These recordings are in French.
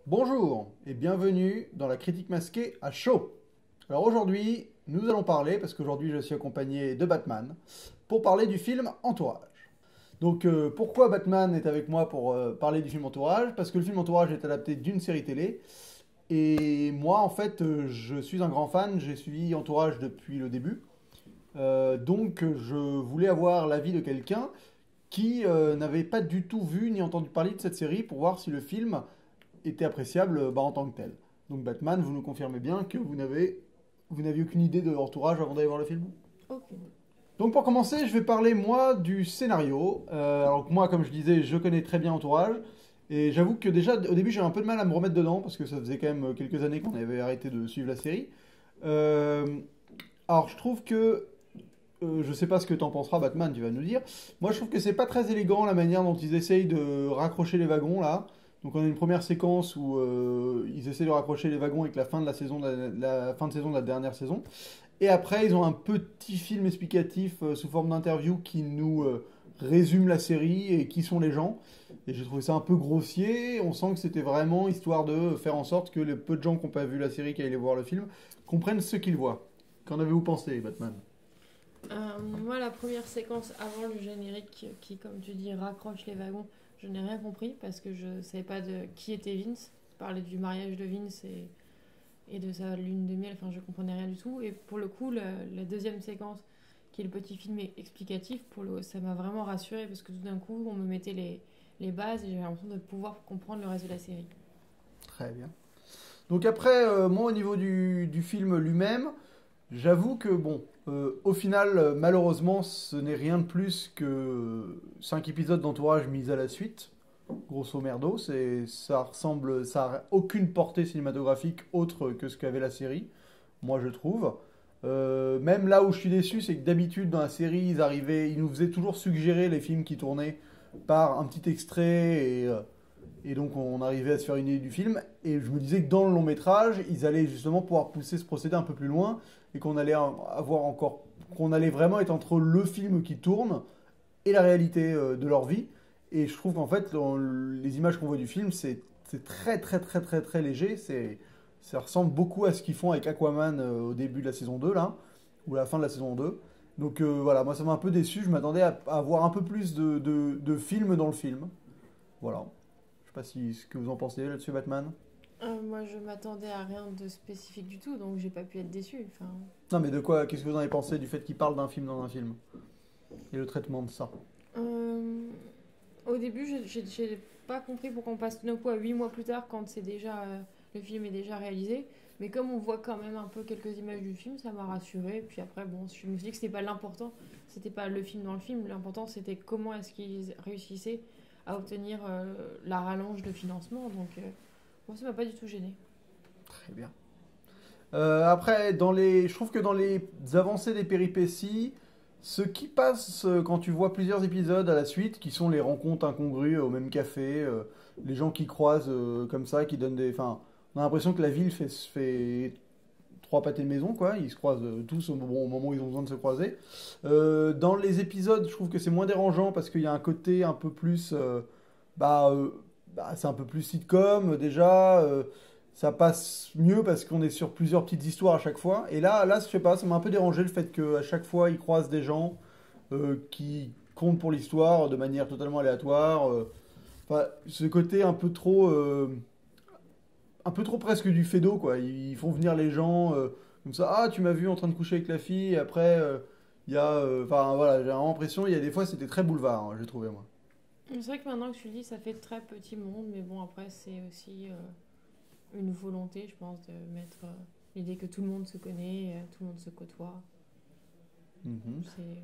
Bonjour et bienvenue dans la critique masquée à chaud. Alors aujourd'hui, nous allons parler, parce qu'aujourd'hui je suis accompagné de Batman, pour parler du film Entourage. Donc pourquoi Batman est avec moi pour parler du film Entourage? Parce que le film Entourage est adapté d'une série télé. Et moi en fait, je suis un grand fan, j'ai suivi Entourage depuis le début. Donc je voulais avoir l'avis de quelqu'un qui n'avait pas du tout vu ni entendu parler de cette série pour voir si le film était appréciable en tant que tel. Donc Batman, vous nous confirmez bien que vous n'aviez aucune idée de Entourage avant d'aller voir le film? Aucune. Donc pour commencer, je vais parler moi du scénario. Alors que moi, comme je disais, je connais très bien Entourage. Et j'avoue que déjà, au début, j'ai un peu de mal à me remettre dedans, parce que ça faisait quand même quelques années qu'on avait arrêté de suivre la série. Euh, alors je trouve que je sais pas ce que t'en penseras, Batman, tu vas nous dire. Moi, je trouve que c'est pas très élégant la manière dont ils essayent de raccrocher les wagons là. Donc, on a une première séquence où ils essaient de raccrocher les wagons avec la fin de la saison, la fin de saison de la dernière saison. Et après, ils ont un petit film explicatif sous forme d'interview qui nous résume la série et qui sont les gens. Et j'ai trouvé ça un peu grossier. On sent que c'était vraiment histoire de faire en sorte que les peu de gens qui n'ont pas vu la série, qui allaient voir le film, comprennent ce qu'ils voient. Qu'en avez-vous pensé, Batman? Moi, la première séquence avant le générique qui, comme tu dis, raccroche les wagons, je n'ai rien compris parce que je ne savais pas de qui était Vince. Il parlait du mariage de Vince et de sa lune de miel, enfin je comprenais rien du tout. Et pour le coup, la deuxième séquence, qui est le petit film explicatif, ça m'a vraiment rassurée parce que tout d'un coup, on me mettait les bases et j'avais l'impression de pouvoir comprendre le reste de la série. Très bien. Donc après, moi au niveau du film lui-même, j'avoue que bon, au final, malheureusement, ce n'est rien de plus que 5 épisodes d'entourage mis à la suite. Grosso merdo, ça a aucune portée cinématographique autre que ce qu'avait la série, moi je trouve. Même là où je suis déçu, c'est que d'habitude dans la série, ils nous faisaient toujours suggérer les films qui tournaient par un petit extrait et donc on arrivait à se faire une idée du film. Et je me disais que dans le long métrage, ils allaient justement pouvoir pousser ce procédé un peu plus loin et qu'on allait vraiment être entre le film qui tourne et la réalité de leur vie. Et je trouve qu'en fait, dans les images qu'on voit du film, c'est très très très très très léger. Ça ressemble beaucoup à ce qu'ils font avec Aquaman au début de la saison 2 là, ou à la fin de la saison 2. Donc voilà, moi ça m'a un peu déçu. Je m'attendais à avoir un peu plus de films dans le film. Voilà. Je sais pas ce que vous en pensez là-dessus, Batman. Moi, je m'attendais à rien de spécifique du tout, donc j'ai pas pu être déçue. Enfin, Non, mais de quoi, qu'est-ce que vous en avez pensé du fait qu'il parle d'un film dans un film et le traitement de ça? Euh, Au début, j'ai pas compris pourquoi on passe tout d'un coup à 8 mois plus tard quand le film est déjà réalisé. Mais comme on voit quand même un peu quelques images du film, ça m'a rassurée. Puis après, bon, je me suis dit que c'était pas l'important, c'était pas le film dans le film. L'important, c'était comment est-ce qu'ils réussissaient à obtenir la rallonge de financement. Donc, moi, ça m'a pas du tout gêné. Très bien. Après, je trouve que dans les avancées des péripéties, ce qui passe quand tu vois plusieurs épisodes à la suite, qui sont les rencontres incongrues au même café, les gens qui croisent comme ça, qui donnent des. Enfin, on a l'impression que la ville fait trois pâtés de maison, quoi. Ils se croisent tous au moment où ils ont besoin de se croiser. Dans les épisodes, je trouve que c'est moins dérangeant parce qu'il y a un côté un peu plus. Bah, euh, c'est un peu plus sitcom déjà. Ça passe mieux parce qu'on est sur plusieurs petites histoires à chaque fois. Et là, je sais pas, ça m'a un peu dérangé le fait qu'à chaque fois, ils croisent des gens qui comptent pour l'histoire de manière totalement aléatoire. Enfin, ce côté un peu trop presque du fédo, quoi. Ils font venir les gens comme ça. Ah, tu m'as vu en train de coucher avec la fille. Et après, il y a, enfin voilà, j'ai l'impression, il y a des fois, c'était très boulevard, hein, j'ai trouvé moi. C'est vrai que maintenant que tu le dis, ça fait très petit monde. Mais bon, après, c'est aussi une volonté, je pense, de mettre l'idée que tout le monde se connaît, tout le monde se côtoie. Mhm, C'est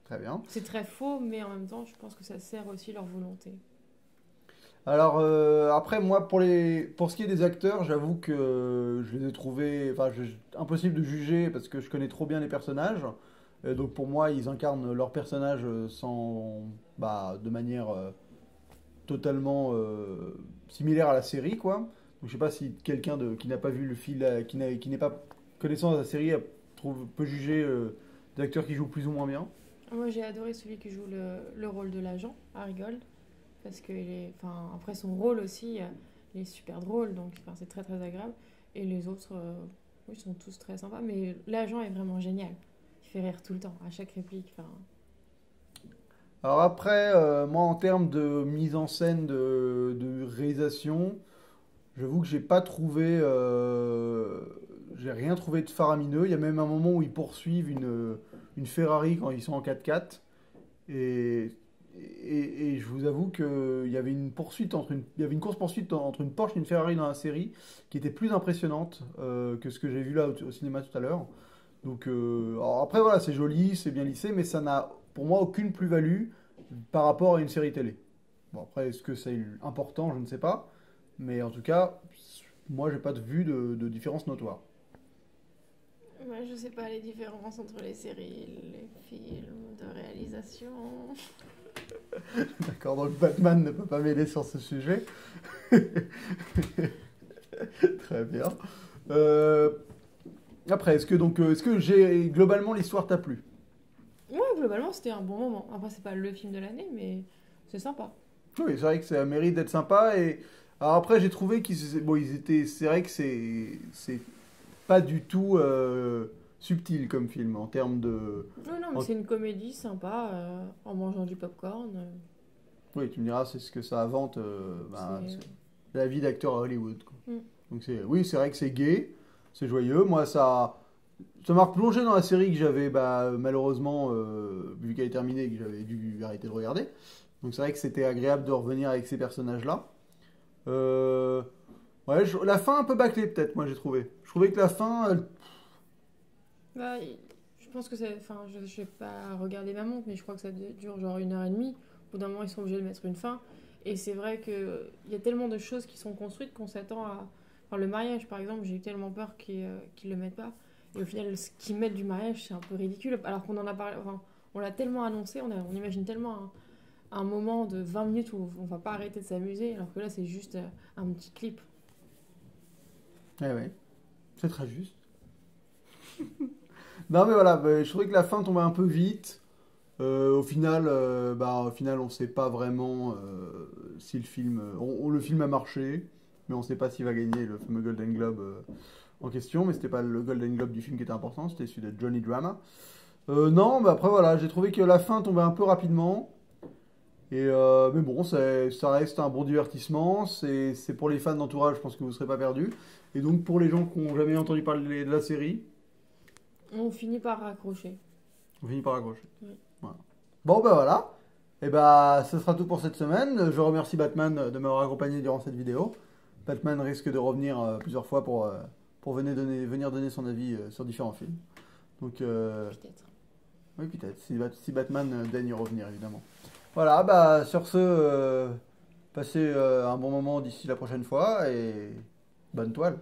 très bien. C'est très faux, mais en même temps, je pense que ça sert aussi leur volonté. Alors après moi pour ce qui est des acteurs, j'avoue que je les ai trouvés impossible de juger parce que je connais trop bien les personnages. Donc pour moi, ils incarnent leur personnage sans de manière totalement similaire à la série quoi. Donc je sais pas si qui n'a pas vu le fil qui n'est pas connaissant de la série peut juger des acteurs qui jouent plus ou moins bien. Moi, j'ai adoré celui qui joue le rôle de l'agent, Harry Gold, parce que enfin, après son rôle aussi, il est super drôle, donc enfin, c'est très très agréable. Et les autres, oui, sont tous très sympas. Mais l'agent est vraiment génial. Il fait rire tout le temps, à chaque réplique. Enfin, Alors après, moi en termes de mise en scène, de réalisation, j'avoue que j'ai rien trouvé de faramineux. Il y a même un moment où ils poursuivent une Ferrari quand ils sont en 4x4. Et, et je vous avoue qu'il y avait il y avait une course-poursuite entre une Porsche et une Ferrari dans la série qui était plus impressionnante que ce que j'ai vu là au cinéma tout à l'heure. Donc, alors après, voilà, c'est joli, c'est bien lissé, mais ça n'a pour moi aucune plus-value par rapport à une série télé. Bon, après, est-ce que c'est important? Je ne sais pas. Mais en tout cas, moi, j'ai pas de vue de différence notoire. moi, je sais pas les différences entre les séries, les films de réalisation. D'accord, donc Batman ne peut pas m'aider sur ce sujet. Très bien. Euh, Après, est-ce que globalement l'histoire t'a plu? Ouais, globalement, c'était un bon moment. Après, c'est pas le film de l'année, mais c'est sympa. Oui, c'est vrai que ça mérite d'être sympa. Et alors après, j'ai trouvé ils étaient. C'est vrai que c'est pas du tout subtil comme film en termes de. Non, non, mais en- c'est une comédie sympa, en mangeant du popcorn. Oui, tu me diras, c'est ce que ça invente. C'est... C'est la vie d'acteur à Hollywood, quoi. Mm. Donc oui, c'est vrai que c'est gai, c'est joyeux. Moi, ça m'a replongé dans la série que j'avais malheureusement, vu qu'elle est terminée, que j'avais dû arrêter de regarder. Donc c'est vrai que c'était agréable de revenir avec ces personnages-là. Euh, ouais, la fin un peu bâclée peut-être, moi j'ai trouvé. Je trouvais que la fin, Bah, je pense que c'est... Enfin, je vais pas regarder ma montre, mais je crois que ça dure genre 1 heure et demie. Au bout d'un moment, ils sont obligés de mettre une fin. Et c'est vrai qu'il y a tellement de choses qui sont construites qu'on s'attend à... Enfin, le mariage, par exemple, j'ai eu tellement peur qu'ils le mettent pas. Et au final, ce qu'ils mettent du mariage, c'est un peu ridicule. Alors qu'on en a parlé... Enfin, on l'a tellement annoncé, on imagine tellement un moment de 20 minutes où on va pas arrêter de s'amuser, alors que là, c'est juste un petit clip. ouais, c'est très juste. Non mais voilà, je trouvais que la fin tombait un peu vite. Au final, on sait pas vraiment si le film, le film a marché, mais on sait pas s'il va gagner le fameux Golden Globe en question. Mais c'était pas le Golden Globe du film qui était important, c'était celui de Johnny Drama. Non, mais après voilà, j'ai trouvé que la fin tombait un peu rapidement. Mais bon, ça reste un bon divertissement. C'est pour les fans d'entourage, je pense que vous ne serez pas perdus. Et donc pour les gens qui n'ont jamais entendu parler de la série, On finit par raccrocher. on finit par accrocher. Oui. Voilà. Bon, ben voilà. Et bah, ce sera tout pour cette semaine. Je remercie Batman de m'avoir accompagné durant cette vidéo. Batman risque de revenir plusieurs fois pour venir donner son avis sur différents films. Donc, Peut-être. oui, peut-être, si Batman daigne revenir, évidemment. Voilà, bah, sur ce, passez un bon moment d'ici la prochaine fois et bonne toile.